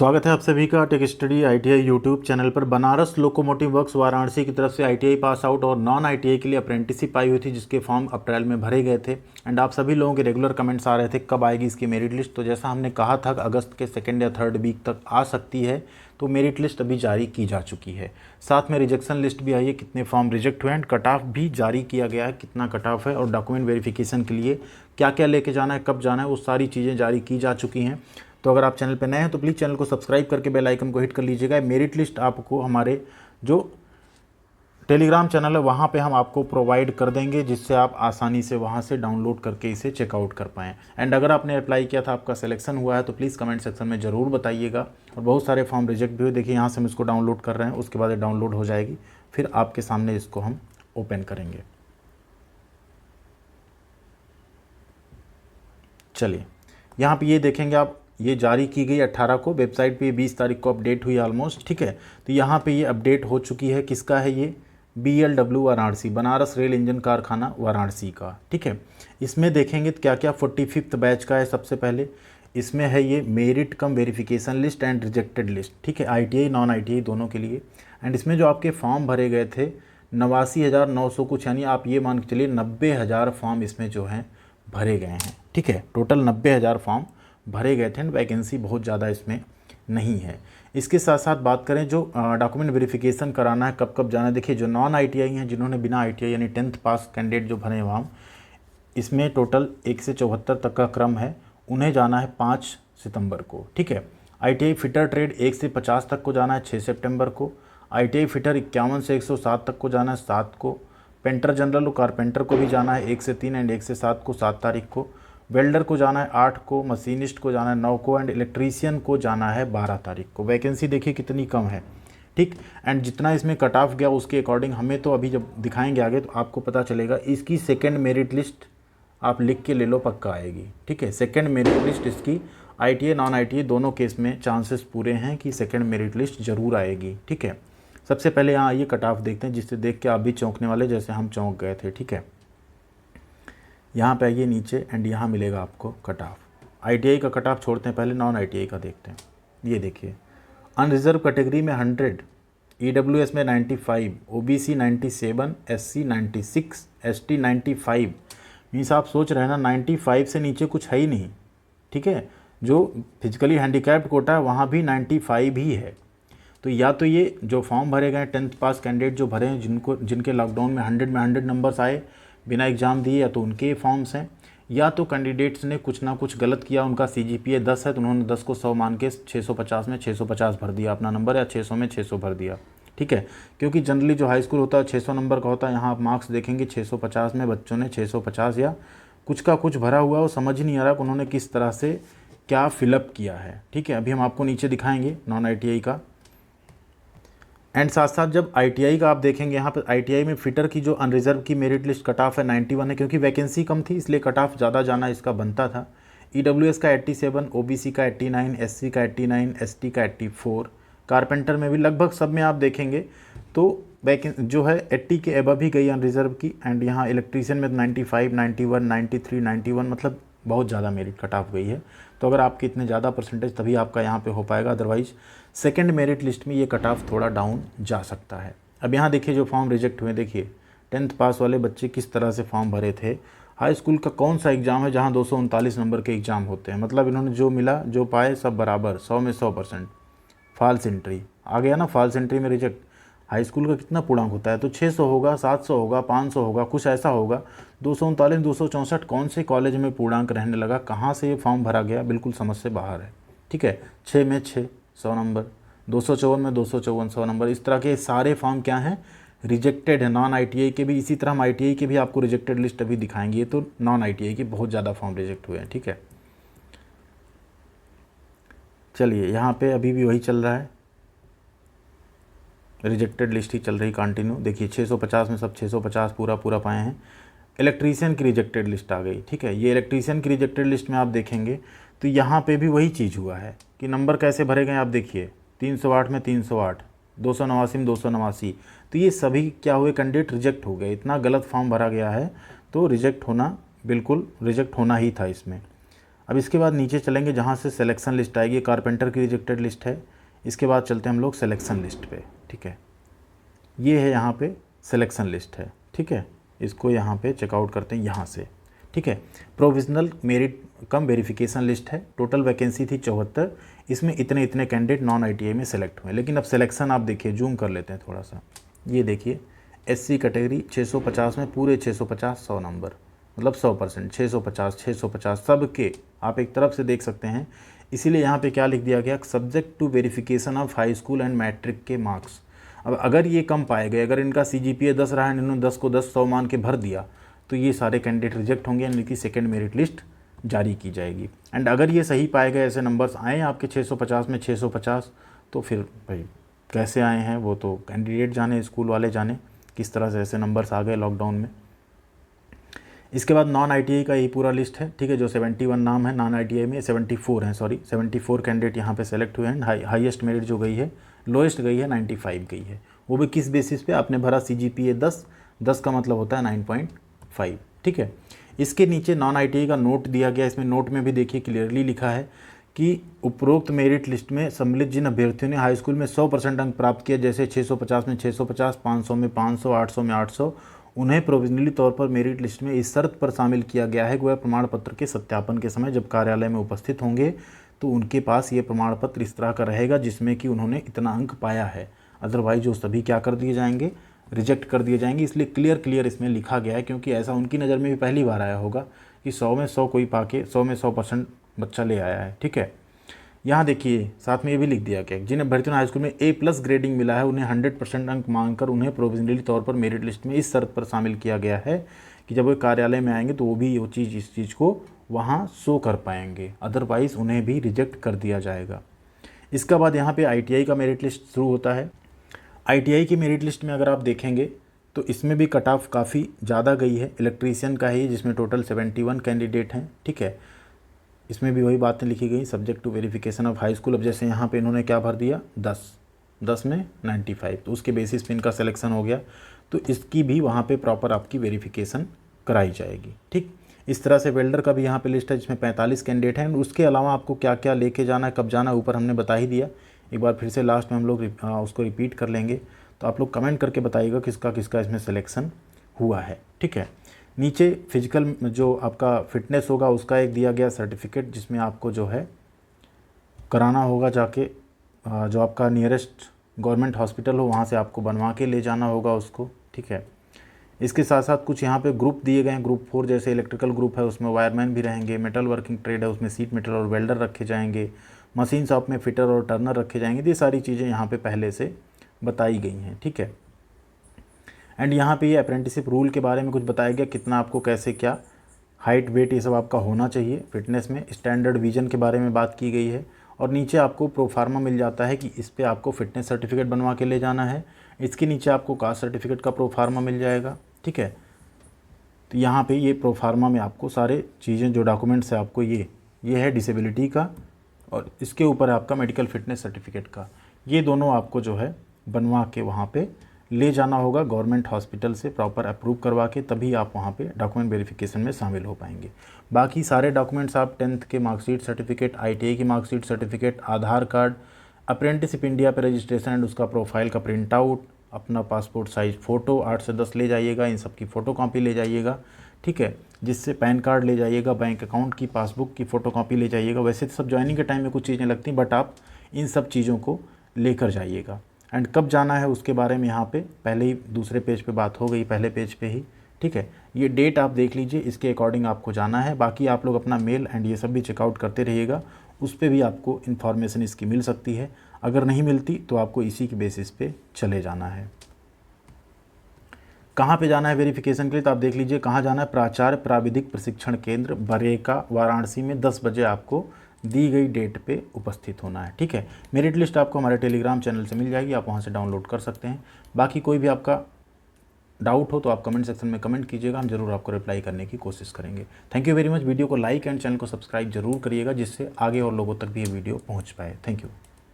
स्वागत है आप सभी का tech study ITI YouTube channel पर। बनारस लोकोमोटिव वर्क्स वाराणसी की तरफ से आईटीआई पास आउट और नॉन आईटीआई के लिए अप्रेंटिसशिप आई हुई थी, जिसके फॉर्म अप्रैल में भरे गए थे। एंड आप सभी लोगों के रेगुलर कमेंट्स आ रहे थे कब आएगी इसकी मेरिट लिस्ट। तो जैसा हमने कहा था अगस्त के 2nd या 3rd वीक तक आ सकती है। तो मेरिट लिस्ट अभी जारी की जा चुकी है, साथ में रिजेक्शन लिस्ट भी आई है, कितने फॉर्म रिजेक्ट हुए। एंड कट ऑफ भी जारी किया गया है, कितना कट ऑफ है और डॉक्यूमेंट वेरिफिकेशन के लिए क्या क्या लेके जाना है, कब जाना है, वो सारी चीज़ें जारी की जा चुकी हैं। तो अगर आप चैनल पर नए हैं तो प्लीज़ चैनल को सब्सक्राइब करके बेल आइकन को हिट कर लीजिएगा। मेरिट लिस्ट आपको हमारे जो टेलीग्राम चैनल है वहाँ पे हम आपको प्रोवाइड कर देंगे, जिससे आप आसानी से वहाँ से डाउनलोड करके इसे चेकआउट कर पाएँ। एंड अगर आपने अप्लाई किया था, आपका सिलेक्शन हुआ है, तो प्लीज़ कमेंट सेक्शन में ज़रूर बताइएगा। और बहुत सारे फॉर्म रिजेक्ट भी हुए, देखिए यहाँ से हम इसको डाउनलोड कर रहे हैं, उसके बाद डाउनलोड हो जाएगी, फिर आपके सामने इसको हम ओपन करेंगे। चलिए यहाँ पे ये देखेंगे आप, ये जारी की गई 18 को, वेबसाइट पे 20 तारीख को अपडेट हुई ऑलमोस्ट, ठीक है। तो यहाँ पे ये अपडेट हो चुकी है, किसका है ये, BLW Varanasi, Banaras rail engine कारखाना वाराणसी का, ठीक है। इसमें देखेंगे क्या क्या 45th बैच का है। सबसे पहले इसमें है ये merit come verification list and rejected list, ठीक है, ITI नॉन ITI दोनों के लिए। एंड इसमें जो आपके फॉर्म भरे गए थे 89,900 कुछ, यानी आप ये मान के चलिए 90,000 फॉर्म इसमें जो हैं भरे गए हैं, ठीक है। टोटल 90,000 फॉर्म भरे गए थे। वैकेंसी बहुत ज़्यादा इसमें नहीं है। इसके साथ साथ बात करें जो डॉक्यूमेंट वेरिफिकेशन कराना है, कब कब जाना है। देखिए जो नॉन ITI हैं, जिन्होंने बिना ITI यानी 10th पास कैंडिडेट जो भरे हैं, इसमें टोटल 1 से 74 तक का क्रम है, उन्हें जाना है 5 सितंबर को, ठीक है। ITI फिटर ट्रेड 1 से 50 तक को जाना है 6 सितंबर को। ITI फिटर 51 से 107 तक को जाना है 7 को। पेंटर जनरल और कारपेंटर को भी जाना है 1 से 3 एंड 1 से 7 को 7 तारीख को। वेल्डर को जाना है 8 को, मशीनिस्ट को जाना है 9 को एंड इलेक्ट्रीशियन को जाना है 12 तारीख को। वैकेंसी देखिए कितनी कम है, ठीक। एंड जितना इसमें कट ऑफ गया उसके अकॉर्डिंग हमें, तो अभी जब दिखाएंगे आगे तो आपको पता चलेगा। इसकी 2nd मेरिट लिस्ट आप लिख के ले लो, पक्का आएगी, ठीक है। 2nd मेरिट लिस्ट इसकी ITI नॉन ITI दोनों केस में चांसेस पूरे हैं कि 2nd मेरिट लिस्ट ज़रूर आएगी, ठीक है। सबसे पहले यहाँ आइए कट ऑफ देखते हैं, जिससे देख के आप भी चौंकने वाले जैसे हम चौंक गए थे, ठीक है। यहाँ पे आइए नीचे एंड यहाँ मिलेगा आपको कट ऑफ। ITI का कट ऑफ छोड़ते हैं, पहले नॉन ITI का देखते हैं। ये देखिए अनरिजर्व कैटेगरी में 100, EWS में 95, OBC 97, SC 96, ST 95। मीन्स आप सोच रहे हैं ना 95 से नीचे कुछ है ही नहीं, ठीक है। जो फिजिकली हैंडीकैप्ड कोटा है वहाँ भी 95 ही है। तो या तो ये जो फॉर्म भरे गए 10th पास कैंडिडेट जो भरे हैं, जिनके लॉकडाउन में 100 नंबर्स आए बिना एग्ज़ाम दिए, या तो उनके फॉर्म्स हैं, या तो कैंडिडेट्स ने कुछ ना कुछ गलत किया। उनका CGPA 10 है तो उन्होंने 10 को 100 मान के 650 में 650 भर दिया अपना नंबर, या 600 में 600 भर दिया, ठीक है। क्योंकि जनरली जो हाई स्कूल होता है 600 नंबर का होता है। यहाँ आप मार्क्स देखेंगे 650 में बच्चों ने 650 या कुछ का कुछ भरा हुआ है, वो समझ ही नहीं आ रहा कि उन्होंने किस तरह से क्या फिलअप किया है, ठीक है। अभी हम आपको नीचे दिखाएंगे नॉन ITI का। एंड साथ साथ जब ITI का आप देखेंगे, यहाँ पर ITI में फिटर की जो अनरिजर्व की मेरिट लिस्ट कट ऑफ है 91 है, क्योंकि वैकेंसी कम थी इसलिए कट ऑफ ज़्यादा जाना इसका बनता था। EWS का 87, OBC का 89, SC का 89, ST का 84, कारपेंटर में भी लगभग सब में आप देखेंगे तो वैकेंसी जो है 80 के एबव ही गई अनरिजर्व की। एंड यहाँ इलेक्ट्रीशियन में 95, 91, 93, 91, मतलब बहुत ज़्यादा मेरिट कट ऑफ गई है। तो अगर आपके इतने ज़्यादा परसेंटेज तभी आपका यहाँ पे हो पाएगा, अदरवाइज 2nd मेरिट लिस्ट में ये कट ऑफ थोड़ा डाउन जा सकता है। अब यहाँ देखिए जो फॉर्म रिजेक्ट हुए, देखिए 10th पास वाले बच्चे किस तरह से फॉर्म भरे थे। हाई स्कूल का कौन सा एग्ज़ाम है जहाँ 239 नंबर के एग्ज़ाम होते हैं, मतलब इन्होंने जो मिला जो पाए सब बराबर, 100 में 100%। फॉल्स एंट्री आ गया ना, फॉल्स एंट्री में रिजेक्ट। हाई स्कूल का कितना पूर्णांक होता है, तो 600 होगा, 700 होगा, 500 होगा, कुछ ऐसा होगा। 239, 264 कौन से कॉलेज में पूर्णांक रहने लगा, कहाँ से ये फॉर्म भरा गया, बिल्कुल समझ से बाहर है, ठीक है। 6 में 6 100 नंबर, 254 में 254 100 नंबर। इस तरह के सारे फॉर्म क्या हैं, रिजेक्टेड है। नॉन ITI के भी इसी तरह हम ITI के भी आपको रिजेक्टेड लिस्ट अभी दिखाएंगे। तो नॉन ITI के बहुत ज़्यादा फॉर्म रिजेक्ट हुए हैं, ठीक है। चलिए यहाँ पे अभी भी वही चल रहा है, रिजेक्टेड लिस्ट ही चल रही कंटिन्यू। देखिए 650 में सब 650 पूरा पाए हैं। इलेक्ट्रीशियन की रिजेक्टेड लिस्ट आ गई, ठीक है। ये इलेक्ट्रीशियन की रिजेक्टेड लिस्ट में आप देखेंगे तो यहाँ पे भी वही चीज़ हुआ है कि नंबर कैसे भरे गए आप देखिए, 308 में 308, 289 में 289। तो ये सभी क्या हुए, कैंडिडेट रिजेक्ट हो गए। इतना गलत फॉर्म भरा गया है तो रिजेक्ट होना, बिल्कुल रिजेक्ट होना ही था इसमें। अब इसके बाद नीचे चलेंगे जहाँ से सिलेक्शन लिस्ट आएगी, कारपेंटर की रिजेक्टेड लिस्ट है। इसके बाद चलते हैं हम लोग सिलेक्शन लिस्ट पे, ठीक है। ये है यहाँ पे सिलेक्शन लिस्ट है, ठीक है। इसको यहाँ पे चेकआउट करते हैं यहाँ से, ठीक है। प्रोविजनल मेरिट कम वेरिफिकेशन लिस्ट है। टोटल वैकेंसी थी 74, इसमें इतने इतने कैंडिडेट नॉन ITI में सेलेक्ट हुए। लेकिन अब सिलेक्शन आप देखिए, जूम कर लेते हैं थोड़ा सा, ये देखिए SC कैटेगरी 650 में पूरे 650 100 नंबर, मतलब 100%, 650 सब के आप एक तरफ से देख सकते हैं। इसीलिए यहाँ पे क्या लिख दिया गया, subject to verification of high school and matric के मार्क्स। अब अगर ये कम पाए गए, अगर इनका CGPA 10 रहा है, इन्होंने 10 को 10 100 मान के भर दिया, तो ये सारे कैंडिडेट रिजेक्ट होंगे, इनकी सेकेंड मेरिट लिस्ट जारी की जाएगी। एंड अगर ये सही पाए गए, ऐसे नंबर्स आए आपके 650 में 650, तो फिर भाई कैसे आए हैं वो तो कैंडिडेट जाने, स्कूल वाले जाने किस तरह से ऐसे नंबर्स आ गए लॉकडाउन में। इसके बाद नॉन ITI का यही पूरा लिस्ट है, ठीक है। जो 71 नाम है नॉन ITI में, 74 हैं, सॉरी 74 कैंडिडेट यहाँ पे सेलेक्ट हुए हैं। हाईएस्ट मेरिट जो गई है, लोएस्ट गई है 95 गई है। वो भी किस बेसिस पे, आपने भरा CGPA 10 का मतलब होता है 9.5, ठीक है। इसके नीचे नॉन ITI का नोट दिया गया। इसमें नोट में भी देखिए क्लियरली लिखा है कि उपरोक्त मेरिट लिस्ट में सम्मिलित जिन अभ्यर्थियों ने हाई स्कूल में 100% अंक प्राप्त किया, जैसे 650 में 650, 500 में 500, 800 में 800, उन्हें प्रोविजनली तौर पर मेरिट लिस्ट में इस शर्त पर शामिल किया गया है कि वह प्रमाण पत्र के सत्यापन के समय जब कार्यालय में उपस्थित होंगे तो उनके पास ये प्रमाण पत्र इस तरह का रहेगा जिसमें कि उन्होंने इतना अंक पाया है। अदरवाइज जो सभी क्या कर दिए जाएंगे, रिजेक्ट कर दिए जाएंगे। इसलिए क्लियर इसमें लिखा गया है, क्योंकि ऐसा उनकी नज़र में भी पहली बार आया होगा कि 100 में 100 कोई पाके 100 में 100% बच्चा ले आया है, ठीक है। यहाँ देखिए साथ में ये भी लिख दिया गया, जिन अभ्यर्थियों ने हाई स्कूल में A+ ग्रेडिंग मिला है उन्हें 100% अंक मांगकर उन्हें प्रोविजनली तौर पर मेरिट लिस्ट में इस शर्त पर शामिल किया गया है कि जब वो कार्यालय में आएंगे तो वो भी वो चीज़ इस चीज़ को वहाँ शो कर पाएंगे, अदरवाइज़ उन्हें भी रिजेक्ट कर दिया जाएगा। इसके बाद यहाँ पे ITI का मेरिट लिस्ट शुरू होता है। ITI की मेरिट लिस्ट में अगर आप देखेंगे तो इसमें भी कट ऑफ काफ़ी ज़्यादा गई है। इलेक्ट्रीशियन का है जिसमें टोटल 71 कैंडिडेट हैं, ठीक है। इसमें भी वही बातें लिखी गई, subject to verification of high school. अब जैसे यहाँ पे इन्होंने क्या भर दिया, 10 में 95, तो उसके बेसिस पे इनका सिलेक्शन हो गया, तो इसकी भी वहाँ पे प्रॉपर आपकी वेरिफिकेशन कराई जाएगी, ठीक। इस तरह से वेल्डर का भी यहाँ पे लिस्ट है जिसमें 45 कैंडिडेट हैं। उसके अलावा आपको क्या क्या लेके जाना है, कब जाना है, ऊपर हमने बता ही दिया। एक बार फिर से लास्ट में हम लोग उसको रिपीट कर लेंगे। तो आप लोग कमेंट करके बताइएगा किसका किसका इसमें सिलेक्शन हुआ है, ठीक है। नीचे फिजिकल जो आपका फिटनेस होगा उसका एक दिया गया सर्टिफिकेट, जिसमें आपको जो है कराना होगा जाके जो आपका नियरेस्ट गवर्नमेंट हॉस्पिटल हो वहाँ से आपको बनवा के ले जाना होगा उसको, ठीक है। इसके साथ साथ कुछ यहाँ पे ग्रुप दिए गए हैं, ग्रुप 4 जैसे इलेक्ट्रिकल ग्रुप है उसमें वायरमैन भी रहेंगे, मेटल वर्किंग ट्रेड है उसमें सीट मेटल और वेल्डर रखे जाएंगे, मशीन शॉप में फिटर और टर्नर रखे जाएंगे। ये सारी चीज़ें यहाँ पे पहले से बताई गई हैं, ठीक है। एंड यहाँ पे ये अप्रेंटिसशिप रूल के बारे में कुछ बताया गया, कितना आपको कैसे क्या हाइट वेट ये सब आपका होना चाहिए फिटनेस में। स्टैंडर्ड विजन के बारे में बात की गई है। और नीचे आपको प्रोफार्मा मिल जाता है कि इस पर आपको फिटनेस सर्टिफिकेट बनवा के ले जाना है। इसके नीचे आपको कास्ट सर्टिफिकेट का प्रोफार्मा मिल जाएगा, ठीक है। तो यहाँ पे ये प्रोफार्मा में आपको सारे चीज़ें जो डॉक्यूमेंट्स है आपको ये है डिसेबिलिटी का, और इसके ऊपर है आपका मेडिकल फिटनेस सर्टिफिकेट का। ये दोनों आपको जो है बनवा के वहाँ पे ले जाना होगा गवर्नमेंट हॉस्पिटल से, प्रॉपर अप्रूव करवा के, तभी आप वहाँ पे डॉक्यूमेंट वेरिफिकेशन में शामिल हो पाएंगे। बाकी सारे डॉक्यूमेंट्स आप 10th के मार्कशीट सर्टिफिकेट, ITI की मार्कशीट सर्टिफिकेट, आधार कार्ड, अप्रेंटिसशिप इंडिया पे रजिस्ट्रेशन एंड उसका प्रोफाइल का प्रिंट आउट, अपना पासपोर्ट साइज़ फ़ोटो 8 से 10 ले जाइएगा, इन सब की फ़ोटो कॉपी ले जाइएगा, ठीक है। जिससे पैन कार्ड ले जाइएगा, बैंक अकाउंट की पासबुक की फ़ोटो कॉपी ले जाइएगा। वैसे तो सब ज्वाइनिंग के टाइम में कुछ चीज़ें लगती हैं, बट आप इन सब चीज़ों को लेकर जाइएगा। एंड कब जाना है उसके बारे में यहाँ पे पहले ही दूसरे पेज पे बात हो गई, पहले पेज पे ही, ठीक है। ये डेट आप देख लीजिए, इसके अकॉर्डिंग आपको जाना है। बाकी आप लोग अपना मेल एंड ये सब भी चेकआउट करते रहिएगा, उस पर भी आपको इन्फॉर्मेशन इसकी मिल सकती है। अगर नहीं मिलती तो आपको इसी के बेसिस पे चले जाना है। कहाँ पे जाना है वेरिफिकेशन के लिए, तो आप देख लीजिए कहाँ जाना है। प्राचार्य प्राविधिक प्रशिक्षण केंद्र बरेका वाराणसी में 10 बजे आपको दी गई डेट पे उपस्थित होना है, ठीक है। मेरिट लिस्ट आपको हमारे टेलीग्राम चैनल से मिल जाएगी, आप वहाँ से डाउनलोड कर सकते हैं। बाकी कोई भी आपका डाउट हो तो आप कमेंट सेक्शन में कमेंट कीजिएगा, हम जरूर आपको रिप्लाई करने की कोशिश करेंगे। Thank you very much. Video को लाइक एंड चैनल को सब्सक्राइब जरूर करिएगा, जिससे आगे और लोगों तक भी ये वीडियो पहुँच पाए। Thank you.